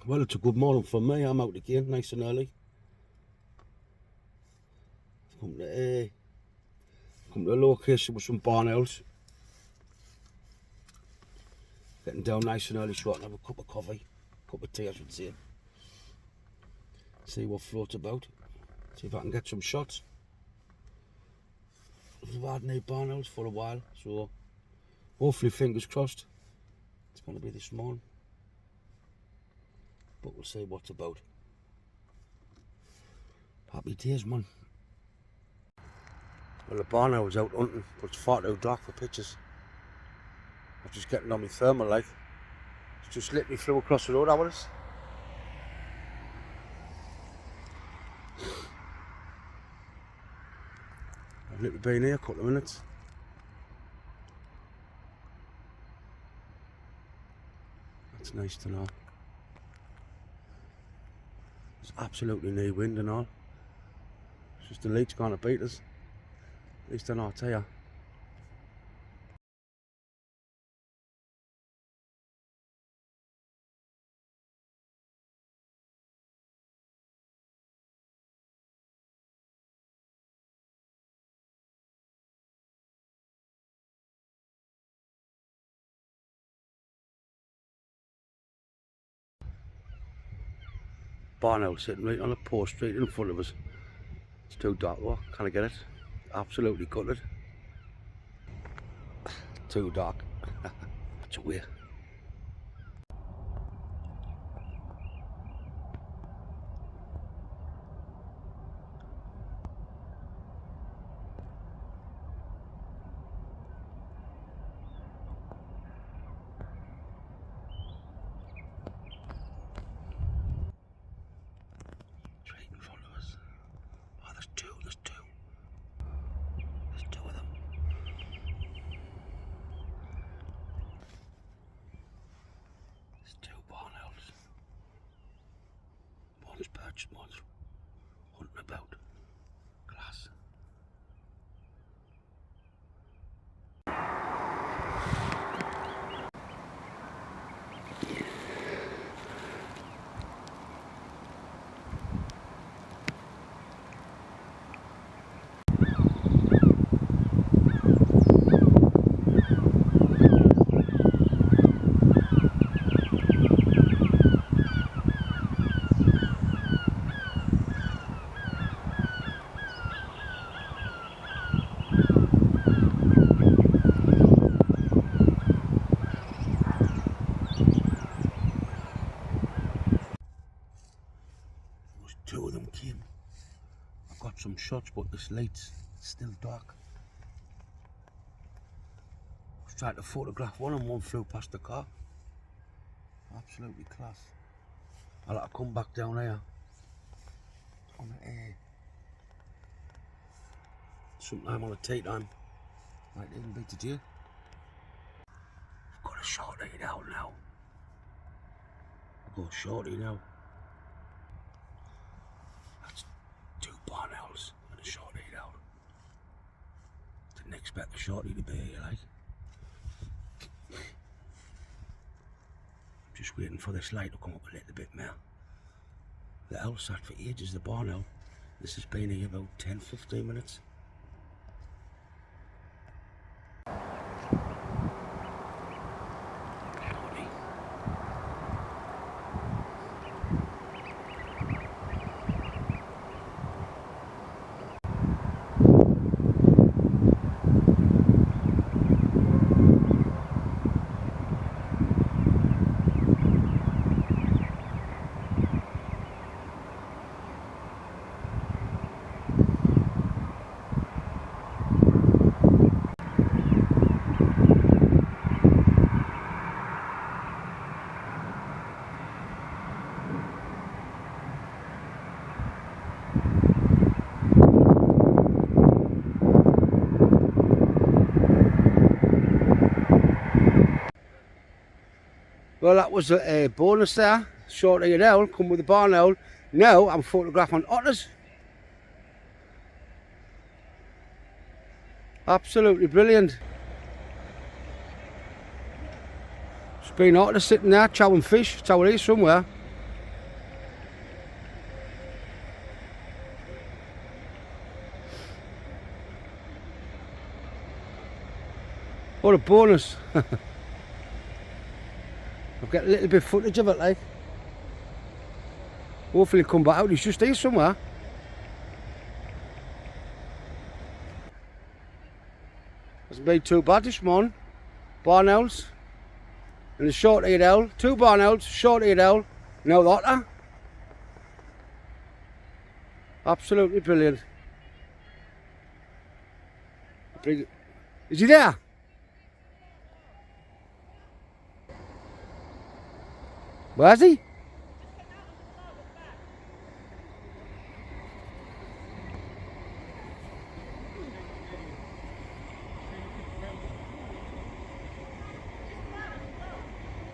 Well, it's a good morning for me. I'm out again, nice and early. Come to a location with some barn owls. Getting down nice and early so I can have a cup of coffee, cup of tea I should say. See what floats about. See if I can get some shots. We've had any barn owls for a while, so hopefully fingers crossed it's going to be this morning. But we'll see what's about. Happy days, man. Well, the barn owl's out hunting, but it's far too dark for pictures. I'm just getting on my thermal light. It's just literally flew across the road, Otters. I've literally been here a couple of minutes. That's nice to know. There's absolutely no wind and all. It's just the leak's gonna beat us. At least they're not here. Barn owl sitting right on a post straight in front of us. It's too dark though, can't get it. Absolutely gutted. Too dark. It's weird. Straight in front of us. Oh, there's two. There's two of them. There's two barn owls. One's perched, one's hunting about. Class. Two of them came. I've got some shots, but this light's still dark. I was trying to photograph one and one flew past the car. Absolutely class. I'll have to come back down here on the air sometime on a tea time. Might even be today. I've got a shorty out now. I've got a shorty now. That's two barn owls and a shorty out. Didn't expect the shorty to be here, like. Just waiting for this light to come up a little bit more. The owl sat for ages, the barn owl. This has been here about 10-15 minutes. Well, that was a bonus there. Short-eared owl, come with the barn owl. Now I'm photographing otters. Absolutely brilliant. There's been otters sitting there chowing fish. It's how it is somewhere. What a bonus. I've got a little bit of footage of it, like. Hopefully he'll come back out. He's just here somewhere. Hasn't been too bad this morning. Barn owls and a short-eared owl. 2 barn owls, short-eared owl, now the otter. Absolutely brilliant. Is he there? Where's he?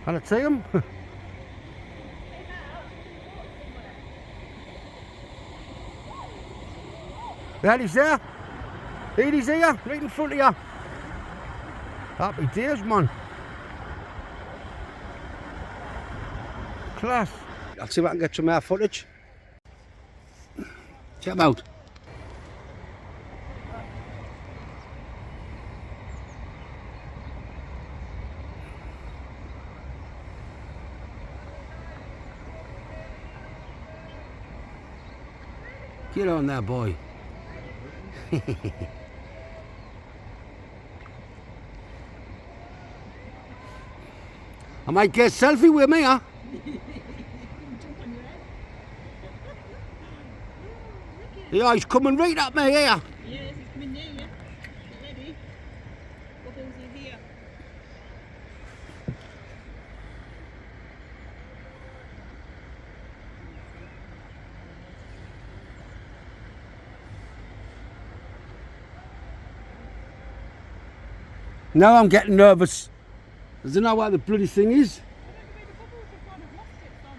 Can I see him? There he's there. He's here, right in front of you. Happy days, man. Class. I'll see if I can get some more footage. Check him out. Get on there, boy. I might get a selfie with me, huh? Yeah, he's coming right at me here. Yes, he's coming near you. Get ready. Bubbles are here. Now I'm getting nervous. I don't know where the bloody thing is.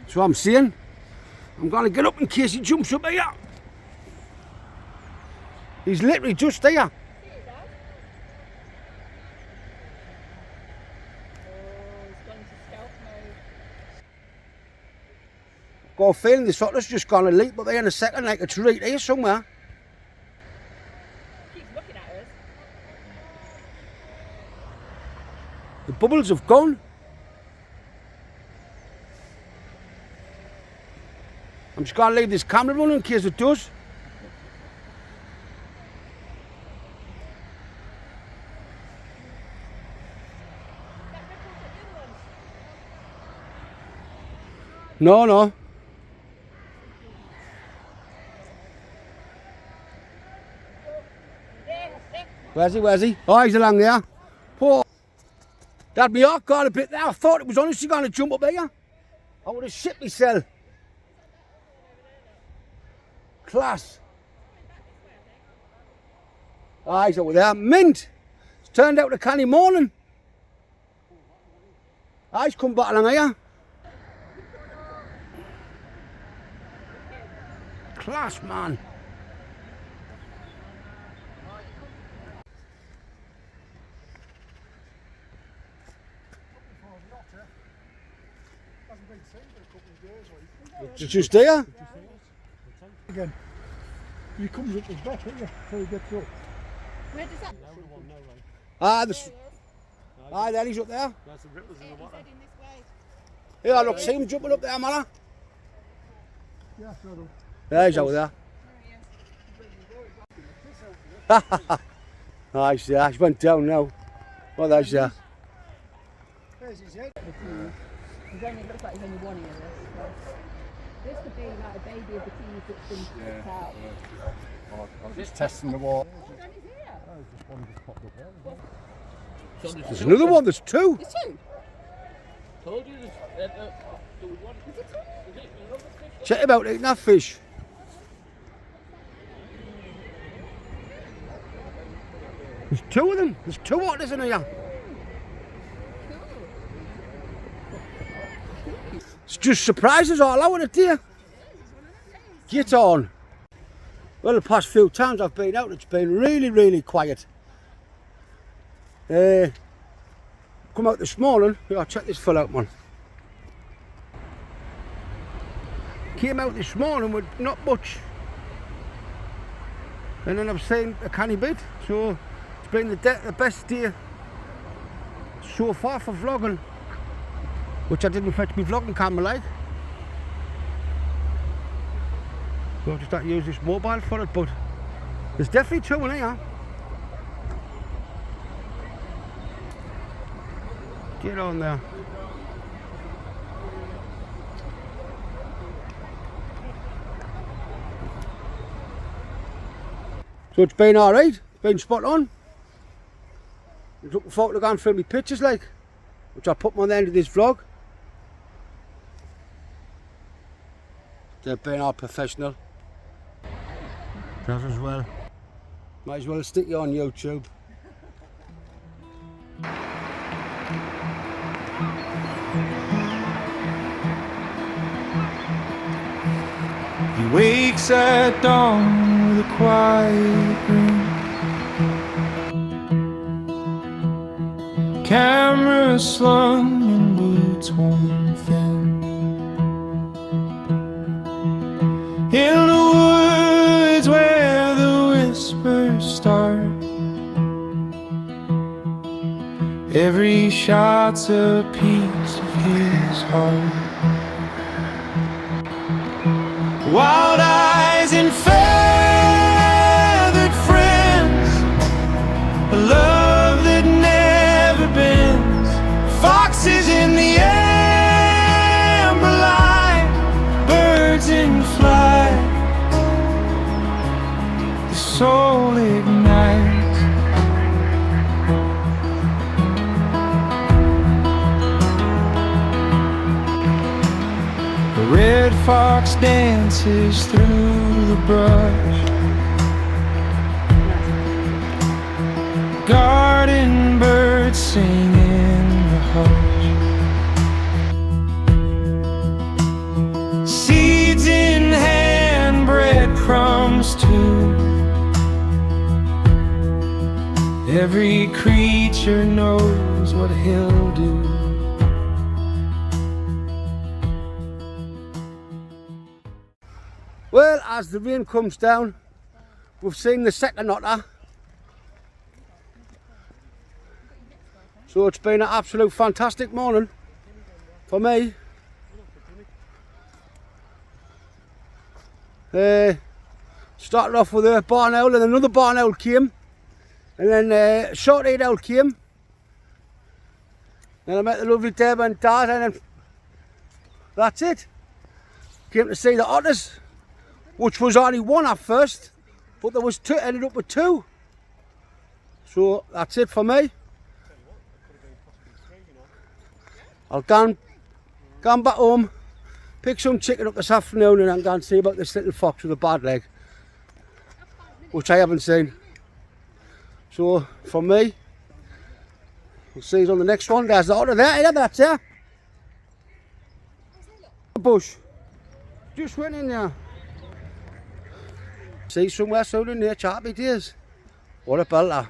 That's what I'm saying. I'm going to get up in case he jumps up here. He's literally just here. Got a feeling this otter's just going to leap up here in a second, like it's right here somewhere. Keeps looking at us. The bubbles have gone. I'm just going to leave this camera running in case it does. No, no. Where's he? Where's he? Oh, he's along there. Poor. That'd be off guard a bit there. I thought it was honestly going to jump up here. I would have shit myself. Class. Ah, he's over there. Mint. It's turned out a canny morning. Ah, he's come back along here. Class, man. It's just there. Again, he comes up his back, doesn't he? So he gets up. Where does that? Ah, ah, there he's up there. There's some ripples in the water. Heading this way. Yeah, look, see him jumping up there, man. Yeah, so do. There he's over there. Ah, he's there. He's went down now. Oh, there's there. There's his head. He's only, it looks like he's only one ear. This could be like a baby of the keys that's been picked out. I was just testing the water. Oh, down his ear. Just one just popped up there. There's another one. There's 2. There's 2. Told you there was one. Is it 2? Check him out eating that fish. There's 2 of them. There's 2 otters in here. It's just surprises all out, isn't it, dear? Get on. Well, the past few times I've been out, it's been really, really quiet. Come out this morning. Yeah, check this fella out, man. Came out this morning with not much. And then I've seen a canny bit. So it's been the best day so far for vlogging, which I didn't fetch my vlogging camera like. So I just had to use this mobile for it, but there's definitely two in here. Get on there. So it's been alright, it's been spot on. I'm looking forward to going through my pictures like, which I'll put them on the end of this vlog. They've been all professional. That as well. Might as well stick you on YouTube. He wakes at dawn with a quiet grin. Camera slung and boots worn thin. In the woods where the whispers start, every shot's a piece of his heart. Wild eyes and feathered friends, a love that never bends. Foxes in the amber light, birds in flight. The soul ignites. The red fox dances through the brush. Garden birds sing in the hush. Seeds in hand, breadcrumbs too. Every creature knows what he'll do. Well, as the rain comes down, we've seen the second otter. So it's been an absolute fantastic morning for me. Started off with a barn owl, and another barn owl came, and then a short-eared owl came. Then I met the lovely Deb and Dad, and then that's it. Came to see the otters, which was only one at first, but there was two, ended up with two. So that's it for me. I'll go back home, pick some chicken up this afternoon, and I'm going to see about this little fox with a bad leg, which I haven't seen. So for me, we'll see you on the next one. There's the otter there, yeah, that's there. The bush, just went in there. See somewhere soon in nature, happy days. What a belter.